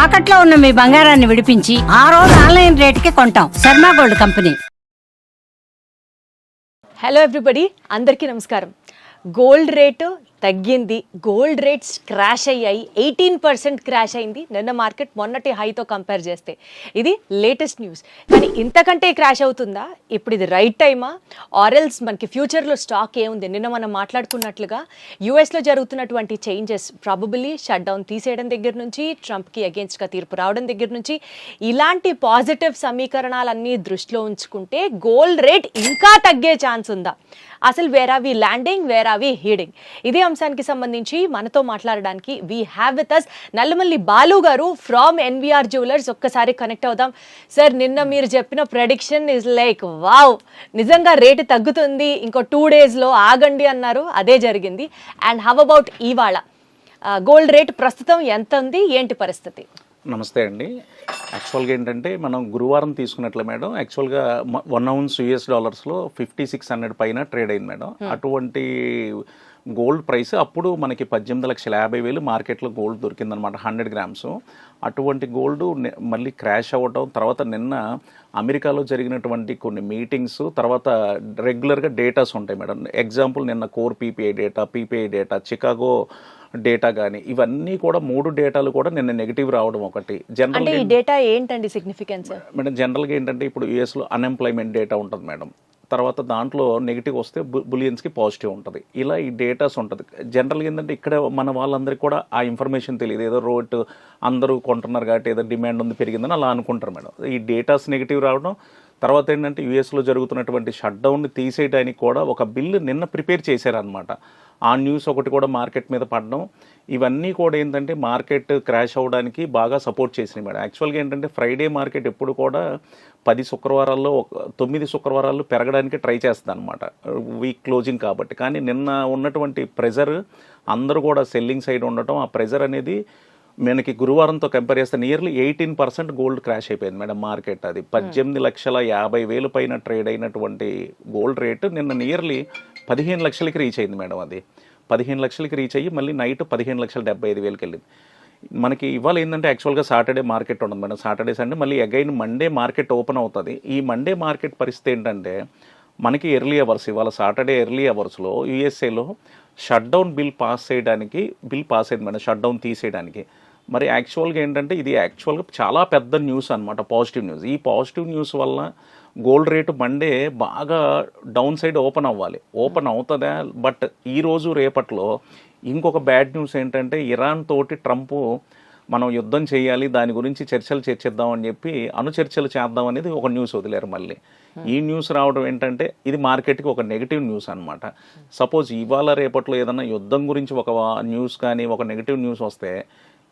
తాకట్లో ఉన్న మీ బంగారాన్ని విడిపించి ఆ రోజు ఆన్లైన్ రేటుకి కొంటాం. Sharma gold company. Hello everybody, అందరికీ నమస్కారం. గోల్డ్ రేటు తగ్గింది, గోల్డ్ రేట్స్ క్రాష్ అయ్యాయి. 18% క్రాష్ అయింది నిన్న మార్కెట్ మొన్నటి హైతో కంపేర్ చేస్తే. ఇది లేటెస్ట్ న్యూస్. కానీ ఇంతకంటే క్రాష్ అవుతుందా? ఇప్పుడు ఇది రైట్ టైమా ఆరెల్స్ మనకి ఫ్యూచర్లో స్టాక్ ఏముంది? నిన్న మనం మాట్లాడుకున్నట్లుగా యూఎస్లో జరుగుతున్నటువంటి చేంజెస్, ప్రాబబిలీ షట్ డౌన్ తీసేయడం దగ్గర నుంచి, ట్రంప్కి అగేన్స్ట్గా తీర్పు రావడం దగ్గర నుంచి, ఇలాంటి పాజిటివ్ సమీకరణాలన్నీ దృష్టిలో ఉంచుకుంటే గోల్డ్ రేట్ ఇంకా తగ్గే ఛాన్స్ ఉందా? అసలు where are we landing, where are we heading? ఇదే అంశానికి సంబంధించి మనతో మాట్లాడడానికి we have with us Nallamalli Balu garu from NVR jewellers. ఒక్కసారి కనెక్ట్ అవుదాం. సార్, నిన్న మీరు చెప్పిన ప్రెడిక్షన్ ఇస్ లైక్ వావ్, నిజంగా రేటు తగ్గుతుంది, ఇంకో 2 daysలో ఆగండి అన్నారు, అదే జరిగింది. అండ్ హౌ అబౌట్ ఇవాళ గోల్డ్ రేట్ ప్రస్తుతం ఎంత ఉంది, ఏంటి పరిస్థితి? నమస్తే అండి. యాక్చువల్గా ఏంటంటే మనం గురువారం తీసుకున్నట్లే మేడం, యాక్చువల్గా 1 ounce US$లో 5600 పైన ట్రేడ్ అయింది మేడం. అటువంటి గోల్డ్ ప్రైస్ అప్పుడు మనకి 18,50,000 మార్కెట్లో గోల్డ్ దొరికిందనమాట, 100 grams. అటువంటి గోల్డ్ మళ్ళీ క్రాష్ అవ్వటం, తర్వాత నిన్న అమెరికాలో జరిగినటువంటి కొన్ని మీటింగ్స్, తర్వాత రెగ్యులర్గా డేటాస్ ఉంటాయి మేడం. ఎగ్జాంపుల్ నిన్న core PPI data, Chicago data కానీ, ఇవన్నీ కూడా 3 డేటాలు కూడా నిన్న నెగిటివ్ రావడం ఒకటి. జనరల్ ఈ డేటా ఏంటండి సిగ్నిఫికెన్స్? మేడం, జనరల్గా ఏంటంటే ఇప్పుడు యూఎస్లో అన్ఎంప్లాయ్మెంట్ డేటా ఉంటుంది మేడం, తర్వాత దాంట్లో నెగిటివ్ వస్తే బులియన్స్కి పాజిటివ్ ఉంటుంది. ఇలా ఈ డేటాస్ ఉంటుంది. జనరల్గా ఏంటంటే ఇక్కడ మన వాళ్ళందరికీ కూడా ఆ ఇన్ఫర్మేషన్ తెలియదు, ఏదో రోడ్ అందరూ కొంటున్నారు కాబట్టి ఏదో డిమాండ్ ఉంది పెరిగిందని అలా అనుకుంటారు మేడం. ఈ డేటాస్ నెగిటివ్ రావడం, తర్వాత ఏంటంటే యూఎస్లో జరుగుతున్నటువంటి షట్ డౌన్ని తీసేయడానికి కూడా ఒక బిల్లు నిన్న ప్రిపేర్ చేశారనమాట. ఆ న్యూస్ ఒకటి కూడా మార్కెట్ మీద పడడం, ఇవన్నీ కూడా ఏంటంటే మార్కెట్ క్రాష్ అవ్వడానికి బాగా సపోర్ట్ చేసినాయి మేడం. యాక్చువల్గా ఏంటంటే ఫ్రైడే మార్కెట్ ఎప్పుడు కూడా 10 శుక్రవారాల్లో 9 శుక్రవారాలు పెరగడానికి ట్రై చేస్తుంది అనమాట, వీక్ క్లోజింగ్ కాబట్టి. కానీ నిన్న ఉన్నటువంటి ప్రెజర్, అందరూ కూడా సెల్లింగ్ సైడ్ ఉండటం, ఆ ప్రెజర్ అనేది మనకి గురువారంతో కంపేర్ చేస్తే నియర్లీ 18% గోల్డ్ క్రాష్ అయిపోయింది మేడం మార్కెట్. అది 18,50,000 పైన ట్రేడ్ అయినటువంటి గోల్డ్ రేటు నిన్న నియర్లీ 15 లక్షలకి రీచ్ అయింది మేడం. అది 15 లక్షలకి రీచ్ అయ్యి మళ్ళీ నైట్ 15,75,000కి వెళ్ళింది. మనకి ఇవాళ ఏంటంటే యాక్చువల్గా సాటర్డే మార్కెట్ ఉండదు మేడం. సాటర్డే సండే మళ్ళీ అగైన్ మండే మార్కెట్ ఓపెన్ అవుతుంది. ఈ మండే మార్కెట్ పరిస్థితి ఏంటంటే మనకి ఎర్లీ అవర్స్, ఇవాళ సాటర్డే ఎర్లీ అవర్స్లో యూఎస్ఏలో షట్ డౌన్ బిల్ పాస్ అయింది మేడం, షట్ డౌన్ తీసేయడానికి. మరి యాక్చువల్గా ఏంటంటే ఇది యాక్చువల్గా చాలా పెద్ద న్యూస్ అనమాట, పాజిటివ్ న్యూస్. ఈ పాజిటివ్ న్యూస్ వల్ల గోల్డ్ రేటు మండే బాగా డౌన్ సైడ్ ఓపెన్ అవ్వాలి, ఓపెన్ అవుతుందా? బట్ ఈరోజు రేపట్లో ఇంకొక బ్యాడ్ న్యూస్ ఏంటంటే ఇరాన్ తోటి ట్రంప్ మనం యుద్ధం చేయాలి, దాని గురించి చర్చిద్దాం అని చెప్పి చర్చలు చేద్దాం అనేది ఒక న్యూస్ వదిలేరు మళ్ళీ. ఈ న్యూస్ రావడం ఏంటంటే ఇది మార్కెట్కి ఒక నెగిటివ్ న్యూస్ అనమాట. సపోజ్ ఇవాళ రేపట్లో ఏదైనా యుద్ధం గురించి ఒక న్యూస్ కానీ, ఒక నెగిటివ్ న్యూస్ వస్తే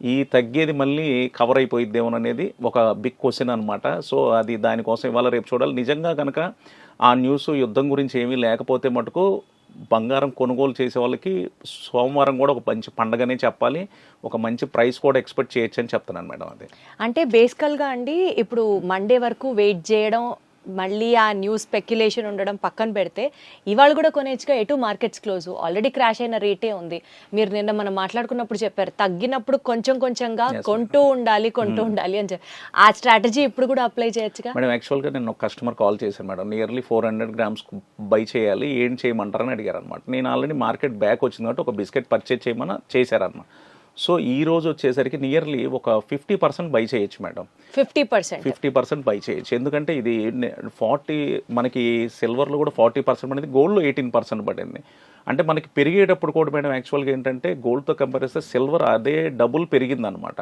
ఈ తగ్గేది మళ్ళీ కవర్ అయిపోయిద్దేమోననేది ఒక బిగ్ క్వశ్చన్ అనమాట. సో అది దానికోసం ఇవాళ రేపు చూడాలి. నిజంగా కనుక ఆ న్యూస్ యుద్ధం గురించి ఏమీ లేకపోతే మటుకు బంగారం కొనుగోలు చేసే వాళ్ళకి సోమవారం కూడా ఒక మంచి పండగనే చెప్పాలి, ఒక మంచి ప్రైస్ కూడా ఎక్స్పెక్ట్ చేయొచ్చు అని చెప్తున్నాను మేడం. అది అంటే బేసికల్గా అండి, ఇప్పుడు మండే వరకు వెయిట్ చేయడం, మళ్ళీ ఆ న్యూస్ స్పెక్యులేషన్ ఉండడం పక్కన పెడితే ఇవాళ కూడా కొనేచ్చుగా ఎటు మార్కెట్స్ క్లోజ్, ఆల్రెడీ క్రాష్ అయిన రేటే ఉంది. మీరు నిన్న మనం మాట్లాడుకున్నప్పుడు చెప్పారు, తగ్గినప్పుడు కొంచెంగా కొంటూ ఉండాలి అని చెప్పి. ఆ స్ట్రాటజీ ఇప్పుడు కూడా అప్లై చేయొచ్చుగా మేడం. యాక్చువల్గా నేను ఒక కస్టమర్ కాల్ చేశాను మేడం, నియర్లీ 400 grams బై చేయాలి, ఏం చేయమంటారని అడిగారు అనమాట. నేను ఆల్రెడీ మార్కెట్ బ్యాక్ వచ్చింది కాబట్టి ఒక బిస్కెట్ పర్చేజ్ చేయమని చేశారన్నమాట. సో ఈ రోజు వచ్చేసరికి నియర్లీ ఒక 50% బై చేయొచ్చు మేడం. 50% బై చేయొచ్చు. ఎందుకంటే ఇది 40, మనకి సిల్వర్లో కూడా 40% పడింది, గోల్డ్లో 18% పడింది. అంటే మనకి పెరిగేటప్పుడు కూడా మేడం యాక్చువల్గా ఏంటంటే గోల్డ్తో కంపేర్ చేస్తే సిల్వర్ అదే డబుల్ పెరిగింది అనమాట.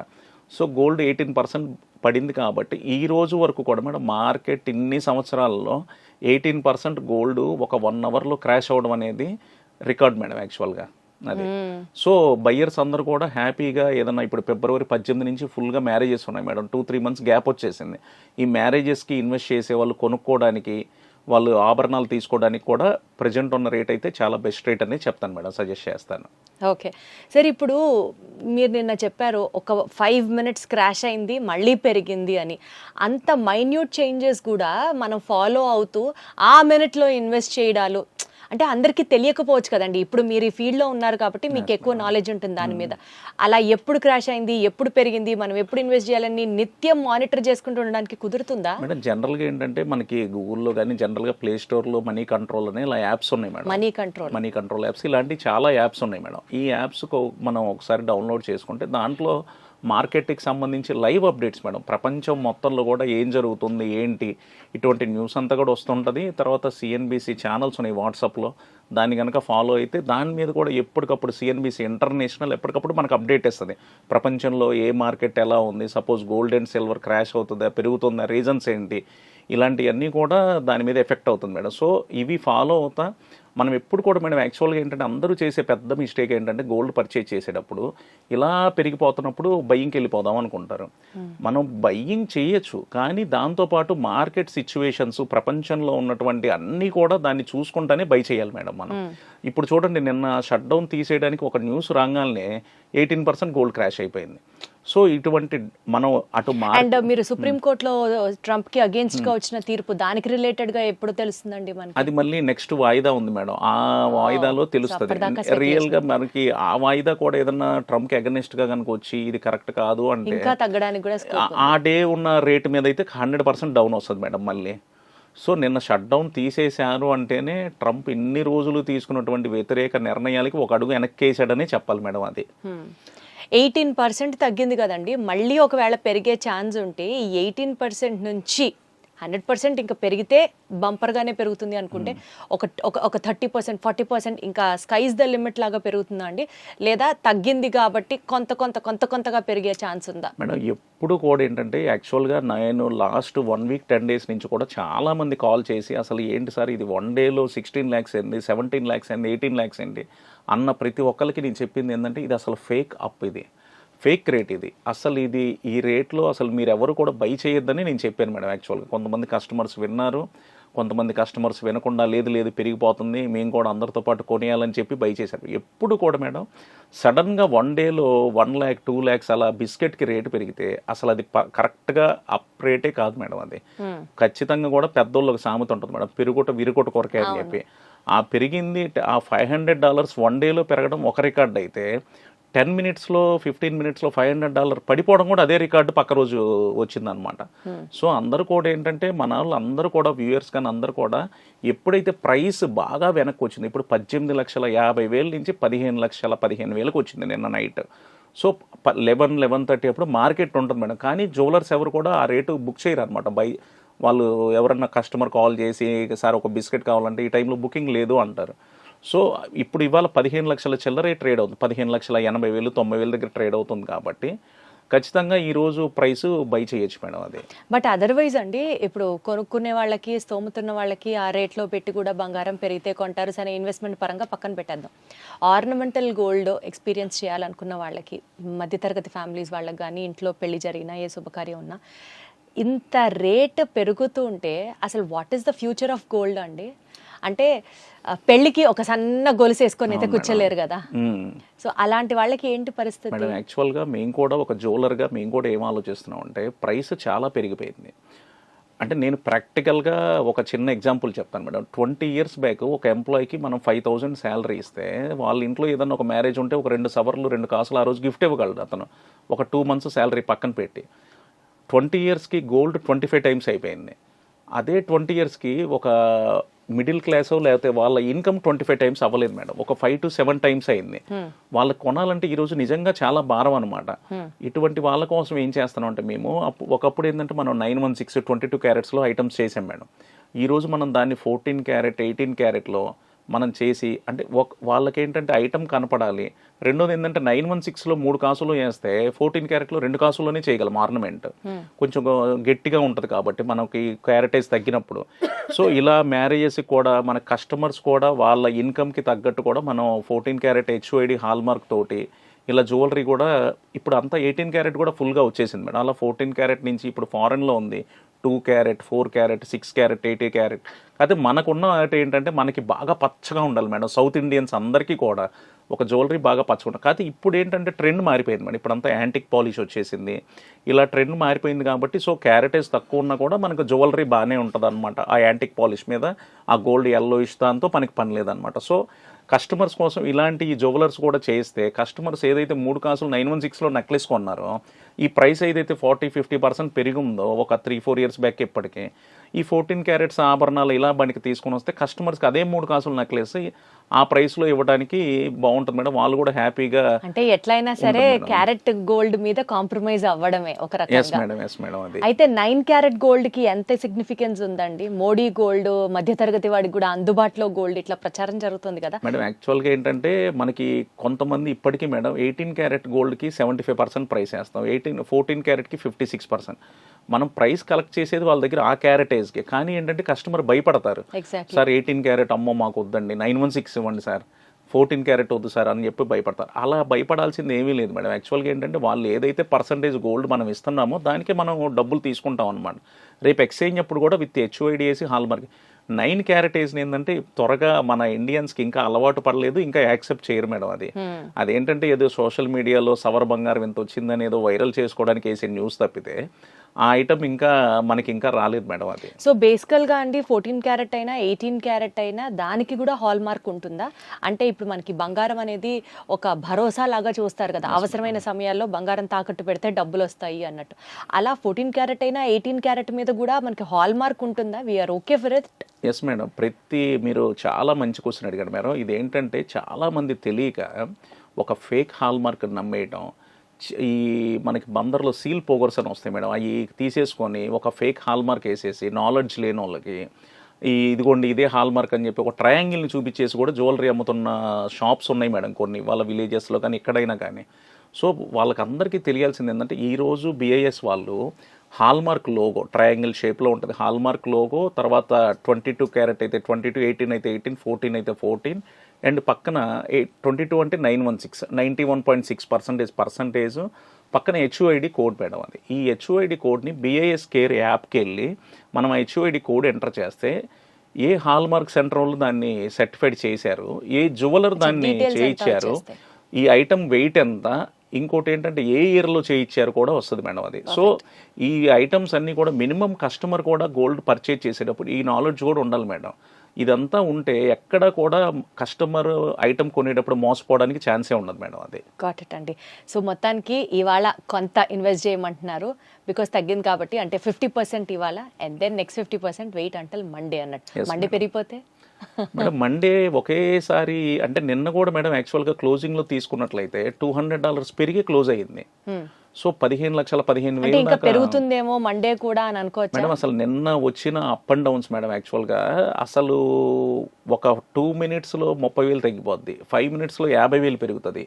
సో గోల్డ్ 18% పడింది కాబట్టి ఈ రోజు వరకు కూడా మేడం మార్కెట్ ఇన్ని సంవత్సరాల్లో 18% గోల్డ్ ఒక 1 hourలో క్రాష్ అవ్వడం అనేది రికార్డ్ మేడం యాక్చువల్గా. అది సో బయ్యర్స్ అందరూ కూడా హ్యాపీగా ఏదన్నా, ఇప్పుడు ఫిబ్రవరి 18 నుంచి ఫుల్గా మ్యారేజెస్ ఉన్నాయి మేడం, 2-3 months గ్యాప్ వచ్చేసింది. ఈ మ్యారేజెస్కి ఇన్వెస్ట్ చేసే వాళ్ళు, కొనుక్కోవడానికి, వాళ్ళు ఆభరణాలు తీసుకోవడానికి కూడా ప్రజెంట్ ఉన్న రేట్ అయితే చాలా బెస్ట్ రేట్ అనేది చెప్తాను మేడం, సజెస్ట్ చేస్తాను. ఓకే సార్, ఇప్పుడు మీరు నిన్న చెప్పారు ఒక 5 minutes క్రాష్ అయింది మళ్ళీ పెరిగింది అని. అంత మైన్యూట్ చేంజెస్ కూడా మనం ఫాలో అవుతూ ఆ మినిట్లో ఇన్వెస్ట్ చేయడాలు, అంటే అందరికీ తెలియకపోవచ్చు కదండి, ఇప్పుడు మీరు ఈ ఫీల్డ్లో ఉన్నారు కాబట్టి మీకు ఎక్కువ నాలెడ్జ్ ఉంటుంది దాని మీద. అలా ఎప్పుడు క్రాష్ అయింది, ఎప్పుడు పెరిగింది, మనం ఎప్పుడు ఇన్వెస్ట్ చేయాలని నిత్యం మానిటర్ చేసుకుంటూ ఉండడానికి కుదురుతుందా? మేడం జనరల్గా ఏంటంటే మనకి గూగుల్లో కానీ జనరల్గా ప్లే స్టోర్లో మనీ కంట్రోల్ అనే ఇలా యాప్స్ ఉన్నాయి మేడం. మనీ కంట్రోల్ యాప్స్ ఇలాంటి చాలా యాప్స్ ఉన్నాయి మేడం. ఈ యాప్స్ మనం ఒకసారి డౌన్లోడ్ చేసుకుంటే దాంట్లో మార్కెట్కి సంబంధించి లైవ్ అప్డేట్స్ మేడం, ప్రపంచం మొత్తంలో కూడా ఏం జరుగుతుంది ఏంటి ఇటువంటి న్యూస్ అంతా కూడా వస్తుంటుంది. తర్వాత సిఎన్బిసి ఛానల్స్ ఉన్నాయి వాట్సాప్లో, దాన్ని కనుక ఫాలో అయితే దాని మీద కూడా ఎప్పటికప్పుడు సిఎన్బిసి ఇంటర్నేషనల్ ఎప్పటికప్పుడు మనకు అప్డేట్ ఇస్తుంది. ప్రపంచంలో ఏ మార్కెట్ ఎలా ఉంది, suppose gold and silver crash అవుతుందా పెరుగుతుందా, రీజన్స్ ఏంటి, ఇలాంటివన్నీ కూడా దాని మీద ఎఫెక్ట్ అవుతుంది మేడం. సో ఇవి ఫాలో అవుతా మనం ఎప్పుడు కూడా మేడం యాక్చువల్గా ఏంటంటే అందరూ చేసే పెద్ద మిస్టేక్ ఏంటంటే గోల్డ్ పర్చేజ్ చేసేటప్పుడు ఇలా పెరిగిపోతున్నప్పుడు బయ్యింగ్కి వెళ్ళిపోదాం అనుకుంటారు. మనం బయ్యింగ్ చేయొచ్చు, కానీ దాంతోపాటు మార్కెట్ సిచ్యువేషన్స్ ప్రపంచంలో ఉన్నటువంటి అన్నీ కూడా దాన్ని చూసుకుంటానే బై చేయాలి మేడం మనం. ఇప్పుడు చూడండి, నిన్న షట్ డౌన్ తీసేయడానికి ఒక న్యూస్ రాగానే 18% గోల్డ్ క్రాష్ అయిపోయింది. సో ఇటువంటి మనం అటు అండ్ మీరు సుప్రీంకోర్టులో ట్రంప్ కి అగేన్స్ట్ గా వచ్చిన తీర్పు దానికి రిలేటెడ్ గా ఎప్పుడు తెలుస్తుందండి మనకి? అది మళ్ళీ నెక్స్ట్ వాయిదా ఉంది మేడం, ఆ వాయిదాలో తెలుస్తుంది రియల్ గా మనకి. ఆ వాయిదా కూడా ఏదన్నా ట్రంప్ కి అగెనిస్ట్ గా కనుక వచ్చి ఇది కరెక్ట్ కాదు అంటే ఇంకా తగ్గడానికి కూడా ఆ డే ఉన్న రేట్ మీద అయితే 100% డౌన్ వస్తుంది మేడం మళ్ళీ. సో నిన్న షట్ డౌన్ తీసేశారు అంటేనే ట్రంప్ ఇన్ని రోజులు తీసుకున్నటువంటి వ్యతిరేక నిర్ణయాలకి ఒక అడుగు వెనక్కేసాడని చెప్పాలి మేడం. అది 18% తగ్గింది కదండి, మళ్ళీ ఒకవేళ పెరిగే ఛాన్స్ ఉంటే ఈ 18% నుంచి 100% ఇంకా పెరిగితే బంపర్గానే పెరుగుతుంది అనుకుంటే ఒక 30%, 40% ఇంకా స్కైస్ ద లిమిట్ లాగా పెరుగుతుందా అండి, లేదా తగ్గింది కాబట్టి కొంతగా పెరిగే ఛాన్స్ ఉందా? మేడం ఎప్పుడు కూడా ఏంటంటే యాక్చువల్గా నేను లాస్ట్ 1 వీక్ 10 డేస్ నుంచి కూడా చాలా మంది కాల్ చేసి అసలు ఏంటి సార్ ఇది 1 డేలో 16 lakhs ఏంది, 17 lakhs ఏంది, 18 lakhs ఏంటి అన్న ప్రతి ఒక్కరికి నేను చెప్పింది ఏంటంటే ఇది అసలు ఫేక్ అప్, ఇది ఫేక్ రేట్, ఇది అసలు ఇది ఈ రేట్లో అసలు మీరు ఎవరు కూడా బై చేయొద్దని నేను చెప్పాను మేడం. యాక్చువల్గా కొంతమంది కస్టమర్స్ విన్నారు, కొంతమంది కస్టమర్స్ వినకుండా లేదు పెరిగిపోతుంది మేము కూడా అందరితో పాటు కొనేయాలని చెప్పి బై చేశారు. ఎప్పుడు కూడా మేడం సడన్గా 1 డేలో 1 lakh 2 lakhs అలా బిస్కెట్కి రేటు పెరిగితే అసలు అది కరెక్ట్గా అప్ రేటే కాదు మేడం. అది ఖచ్చితంగా కూడా పెద్దోళ్ళకి సామెత ఉంటుంది మేడం, విరుగుట కొరకే అని చెప్పి. ఆ పెరిగింది ఆ $500 1 డేలో పెరగడం ఒక రికార్డ్ అయితే 10 minutesలో 15 minutesలో $500 పడిపోవడం కూడా అదే రికార్డు పక్క రోజు వచ్చిందనమాట. సో అందరూ కూడా ఏంటంటే మన వాళ్ళు అందరూ కూడా వ్యూయర్స్ కానీ అందరూ కూడా ఎప్పుడైతే ప్రైస్ బాగా వెనక్కి వచ్చింది, ఇప్పుడు 18,50,000 నుంచి 15,15,000 వచ్చింది నిన్న నైట్. సో 11-11:30 అప్పుడు మార్కెట్ ఉంటుంది మేడం, కానీ జ్యువెలర్స్ ఎవరు కూడా ఆ రేటు బుక్ చేయరు అనమాట. వాళ్ళు ఎవరన్నా కస్టమర్ కాల్ చేసి సార్ ఒక బిస్కెట్ కావాలంటే ఈ టైంలో బుకింగ్ లేదు అంటారు. సో ఇప్పుడు ఇవాళ 15 లక్షల చిల్లరే ట్రేడ్ అవుతుంది, 15,80,000 90,000 దగ్గర ట్రేడ్ అవుతుంది కాబట్టి ఖచ్చితంగా ఈరోజు ప్రైస్ బై చేయొచ్చు మేడం. అది బట్ అదర్వైజ్ అండి, ఇప్పుడు కొనుక్కునే వాళ్ళకి స్తోమతున్న వాళ్ళకి ఆ రేట్లో పెట్టి కూడా బంగారం పెరిగితే కొంటారు, సరే ఇన్వెస్ట్మెంట్ పరంగా పక్కన పెట్టేద్దాం. ఆర్నమెంటల్ గోల్డ్ ఎక్స్పీరియన్స్ చేయాలనుకున్న వాళ్ళకి, మధ్యతరగతి ఫ్యామిలీస్ వాళ్ళకి కానీ ఇంట్లో పెళ్లి జరిగినా ఏ శుభకార్యం ఉన్నా ఇంత రేట్ పెరుగుతూ ఉంటే అసలు what is the future of gold అండి? అంటే పెళ్లికి ఒక సన్న గొలుసు వేసుకొని అయితే కూర్చోలేరు కదా, సో అలాంటి వాళ్ళకి ఏంటి పరిస్థితి? మేడం యాక్చువల్గా మేము కూడా ఒక జ్యువెలర్గా మేము కూడా ఏం ఆలోచిస్తున్నాం అంటే ప్రైస్ చాలా పెరిగిపోయింది. అంటే నేను ప్రాక్టికల్గా ఒక చిన్న ఎగ్జాంపుల్ చెప్తాను మేడం. 20 years బ్యాక్ ఒక ఎంప్లాయీకి మనం 5,000 శాలరీ ఇస్తే వాళ్ళ ఇంట్లో ఏదన్నా ఒక మ్యారేజ్ ఉంటే ఒక 2 సవర్లు 2 కాసులు ఆ రోజు గిఫ్ట్ ఇవ్వగలడు అతను, ఒక 2 months శాలరీ పక్కన పెట్టి. 20 yearsకి గోల్డ్ 25 times అయిపోయింది. అదే 20 yearsకి ఒక మిడిల్ క్లాస్ లేకపోతే వాళ్ళ ఇన్కమ్ 25 times అవ్వలేదు మేడం, ఒక 5 to 7 times అయింది. వాళ్ళకి కొనాలంటే ఈరోజు నిజంగా చాలా భారం అనమాట. ఇటువంటి వాళ్ళ కోసం ఏం చేస్తున్నాం అంటే మేము ఒకప్పుడు ఏంటంటే మనం 916 22 carats ఐటమ్స్ చేసాం మేడం. ఈరోజు మనం దాన్ని 14 carat 18 caratలో మనం చేసి, అంటే వాళ్ళకి ఏంటంటే ఐటమ్ కనపడాలి. రెండోది ఏంటంటే 916లో 3 కాసులు వేస్తే 14 caratలో 2 కాసుల్లోనే చేయగలం ఆర్నమెంట్, కొంచెం గట్టిగా ఉంటుంది కాబట్టి మనకి క్యారెటేజ్ తగ్గినప్పుడు. సో ఇలా మ్యారేజెస్కి కూడా మన కస్టమర్స్ కూడా వాళ్ళ ఇన్కమ్కి తగ్గట్టు కూడా మనం 14 carat HUID హాల్ మార్క్ తోటి ఇలా జ్యువెలరీ కూడా ఇప్పుడు అంతా 18 carat కూడా ఫుల్గా వచ్చేసింది మేడం. అలా 14 carat నుంచి ఇప్పుడు ఫారెన్లో ఉంది 2 carat 4 carat 6 carat 8 carat. అయితే మనకున్న ఏంటంటే మనకి బాగా పచ్చగా ఉండాలి మేడం. సౌత్ ఇండియన్స్ అందరికీ కూడా ఒక జ్యువెలరీ బాగా పచ్చకుండా. కాకపోతే ఇప్పుడు ఏంటంటే ట్రెండ్ మారిపోయింది మేడం. ఇప్పుడంతా యాంటిక్ పాలిష్ వచ్చేసింది. ఇలా ట్రెండ్ మారిపోయింది కాబట్టి సో క్యారెటేజ్ తక్కువ ఉన్నా కూడా మనకు జ్యువెలరీ బాగానే ఉంటుంది అనమాట. ఆ యాంటిక్ పాలిష్ మీద ఆ గోల్డ్ ఎల్లోయిష్ దాంతో మనకి పని లేదనమాట. సో కస్టమర్స్ కోసం ఇలాంటి జ్యువెలర్స్ కూడా చేస్తే కస్టమర్స్ ఏదైతే 3 కాసులు 916లో నెక్లెస్ కొన్నారో ఈ ప్రైస్ ఏదైతే 40-50% పెరిగిందో ఒక 3-4 ఇయర్స్ బ్యాక్ ఇప్పటికి ఈ 14 క్యారెట్స్ ఆభరణాలు ఇలా మనకి తీసుకొని వస్తే కస్టమర్స్కి అదే 3 కాసులు నెక్లెస్ ఆ ప్రైస్లో ఇవ్వడానికి బాగుంటుంది మేడం. వాళ్ళు కూడా హ్యాపీగా అంటే ఎట్లయినా సరే క్యారెట్ గోల్డ్ మీద కాంప్రమైజ్ అవ్వడమే ఒక ఎస్ రకంగా. మేడం అది. అయితే 9 క్యారెట్ గోల్డ్ కి ఎంత సిగ్నిఫికెన్స్ ఉందండి? మోడీ గోల్డ్, మధ్యతరగతి వాడికి కూడా అందుబాటులో గోల్డ్ ఇట్లా ప్రచారం జరుగుతుంది కదా మేడం. యాక్చువల్గా ఏంటంటే మనకి కొంతమంది ఇప్పటికీ మేడం 18 క్యారెట్ గోల్డ్కి 75% ప్రైస్ వేస్తాం, 14 క్యారెట్కి 56%. మనం ప్రైస్ కలెక్ట్ చేసేది వాళ్ళ దగ్గర ఆ క్యారెటేజ్కి. కానీ ఏంటంటే కస్టమర్ భయపడతారు, ఎగ్జాక్ట్లీ. సార్ 18 క్యారెట్ అమ్మో మాకు వద్దండి, 916 ఇవ్వండి సార్, 14 క్యారెట్ వద్దు సార్ అని చెప్పి భయపడతారు. అలా భయపడాల్సింది ఏమీ లేదు మేడం. యాక్చువల్గా ఏంటంటే వాళ్ళు ఏదైతే పర్సంటేజ్ గోల్డ్ మనం ఇస్తున్నామో దానికి మనం డబ్బులు తీసుకుంటాం అనమాట. రేపు ఎక్స్చేంజ్ అప్పుడు కూడా విత్ హెచ్ఓఐడి వేసి హాల్మార్క్ 9 క్యారెటేజ్ ఏంటంటే త్వరగా మన ఇండియన్స్కి ఇంకా అలవాటు పడలేదు, ఇంకా యాక్సెప్ట్ చేయరు మేడం. అదేంటంటే ఏదో సోషల్ మీడియాలో సవర్ బంగారం ఎంత వచ్చిందని ఏదో వైరల్ చేసుకోవడానికి వేసే న్యూస్ తప్పితే ఆ ఐటమ్ ఇంకా మనకి ఇంకా రాలేదు మేడం. అది సో బేసికల్ గా అండి 14 క్యారెట్ అయినా 18 క్యారెట్ అయినా దానికి కూడా హాల్ మార్క్ ఉంటుందా? అంటే ఇప్పుడు మనకి బంగారం అనేది ఒక భరోసా లాగా చూస్తారు కదా, అవసరమైన సమయాల్లో బంగారం తాకట్టు పెడితే డబ్బులు వస్తాయి అన్నట్టు. అలా 14 క్యారెట్ అయినా 18 క్యారెట్ మీద కూడా మనకి హాల్ మార్క్ ఉంటుందా? We're okay for it? Yes madam. మీరు చాలా మంచి క్వశ్చన్ అడిగారు మేడం. ఇదేంటంటే చాలా మంది తెలియక ఒక ఫేక్ హాల్ మార్క్ నమ్మేయటం, ఈ మనకి బందర్లో సీల్ పోగర్స్ అని వస్తాయి మేడం, అవి తీసేసుకొని ఒక ఫేక్ హాల్ మార్క్ వేసేసి నాలెడ్జ్ లేని వాళ్ళకి ఇదిగోండి ఇదే హాల్ మార్క్ అని చెప్పి ఒక ట్రయాంగిల్ని చూపించేసి కూడా జ్యువెలరీ అమ్ముతున్న షాప్స్ ఉన్నాయి మేడం కొన్ని వాళ్ళ విలేజెస్లో కానీ ఎక్కడైనా కానీ. సో వాళ్ళకి అందరికీ తెలియాల్సింది ఏంటంటే ఈరోజు BIS వాళ్ళు హాల్మార్క్ లోగో ట్రయాంగిల్ షేప్లో ఉంటుంది, హాల్మార్క్ లోగో, తర్వాత 22 క్యారెట్ అయితే 22, 18 అయితే 18, 14 అయితే 14 అండ్ పక్కన 22 అంటే 916 91.6% పక్కన HOID కోడ్ మేడం. అది ఈ HOID కోడ్ని BIS కేర్ యాప్కి వెళ్ళి మనం HOID కోడ్ ఎంటర్ చేస్తే ఏ హాల్మార్క్ సెంటర్ వాళ్ళు దాన్ని సర్టిఫైడ్ చేశారు, ఏ జ్యువెలర్ దాన్ని చేయించారు, ఈ ఐటమ్ వెయిట్ ఎంత, ఇంకోటి ఏంటంటే ఏ ఇయర్లో చేయించారు కూడా వస్తుంది మేడం. అది సో ఈ ఐటమ్స్ అన్నీ కూడా మినిమం కస్టమర్ కూడా గోల్డ్ పర్చేజ్ చేసేటప్పుడు ఈ నాలెడ్జ్ కూడా ఉండాలి మేడం. ఇదంతా ఉంటే ఎక్కడ కూడా కస్టమర్ ఐటమ్ కొనేటప్పుడు మోసపోవడానికి ఛాన్సే ఉండదు మేడం. అది గాట్ ఇట్ అండి. సో మొత్తానికి ఇవాళ కొంత ఇన్వెస్ట్ చేయమంటున్నారు బికాస్ తగ్గింది కాబట్టి, అంటే 50% ఇవాళ and then next 50% wait until Monday అన్నట్టు. మండే పెరిగిపోతే మేడం మండే ఒకేసారి అంటే నిన్న కూడా మేడం యాక్చువల్గా క్లోజింగ్లో తీసుకున్నట్లయితే $200 పెరిగి క్లోజ్ అయ్యింది. సో 15,15,000 ఇంకా పెరుగుతుందేమో మండే కూడా అని అనుకోవచ్చు మేడం. అసలు నిన్న వచ్చిన అప్ అండ్ డౌన్స్ మేడం యాక్చువల్గా అసలు ఒక 2 మినిట్స్లో 30,000 తగ్గిపోద్ది, 5 మినిట్స్లో 50,000 పెరుగుతుంది.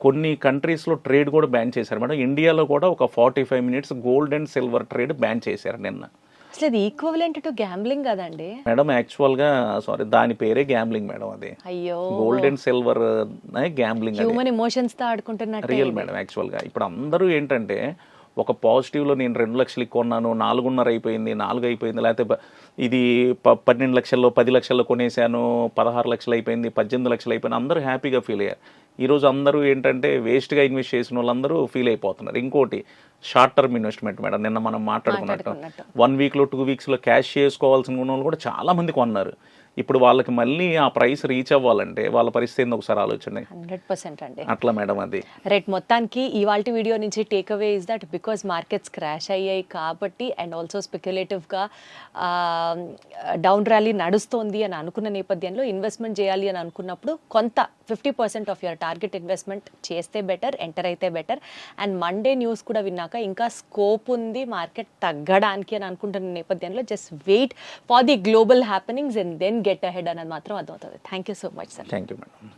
కొన్ని కంట్రీస్లో ట్రేడ్ కూడా బ్యాన్ చేశారు మేడం. ఇండియాలో కూడా ఒక 45 minutes gold and silver trade ban చేశారు నిన్న. అసలు అది ఈక్వలెంట్ టు గ్యాంబ్లింగ్ కదండి మేడం. యాక్చువల్గా దాని పేరే గ్యాంబ్లింగ్ మేడం. అది అయ్యో gold and silver gambling, human emotions తో ఆడుకుంటున్నట్టు రియల్ మేడం. యాక్చువల్గా ఇప్పుడు అందరూ ఏంటంటే ఒక పాజిటివ్లో నేను 2 లక్షలకి కొన్నాను, 4.5 అయిపోయింది, 4 అయిపోయింది, లేకపోతే ఇది 12 లక్షల్లో 10 లక్షల్లో కొనేసాను, 16 లక్షలు అయిపోయింది, 18 లక్షలు అయిపోయింది, అందరూ హ్యాపీగా ఫీల్ అయ్యారు. ఈరోజు అందరూ ఏంటంటే వేస్ట్గా ఇన్వెస్ట్ చేసిన వాళ్ళందరూ ఫీల్ అయిపోతున్నారు. ఇంకోటి షార్ట్ టర్మ్ ఇన్వెస్ట్మెంట్ మేడం. నిన్న మనం మాట్లాడుకున్నట్టు 1 వీక్లో 2 వీక్స్లో క్యాష్ చేసుకోవాల్సిన వాళ్ళు కూడా చాలా మంది కొన్నారు. ఇప్పుడు వాళ్ళకి మళ్ళీ ఆ ప్రైస్ రీచ్ అవ్వాలంటే వాళ్ళ పరిస్థితి ఏందో ఒకసారి ఆలోచన. 100% అండి అట్లా మేడం. అది రైట్. మొత్తానికి ఇవాల్టి వీడియో నుంచి take away is that because markets crash అయ్యాయి కాబట్టి అండ్ ఆల్సో స్పెక్యులేటివ్గా డౌన్ ర్యాలీ నడుస్తోంది అని అనుకున్న నేపథ్యంలో ఇన్వెస్ట్మెంట్ చేయాలి అని అనుకున్నప్పుడు కొంత 50% ఆఫ్ యువర్ టార్గెట్ ఇన్వెస్ట్మెంట్ చేస్తే బెటర్, ఎంటర్ అయితే బెటర్. అండ్ మండే న్యూస్ కూడా విన్నాక ఇంకా స్కోప్ ఉంది మార్కెట్ తగ్గడానికి అని అనుకుంటున్న నేపథ్యంలో just wait for the global happenings and then get ahead అనేది మాత్రం అర్థమవుతుంది. Thank you so much sir. Thank you madam.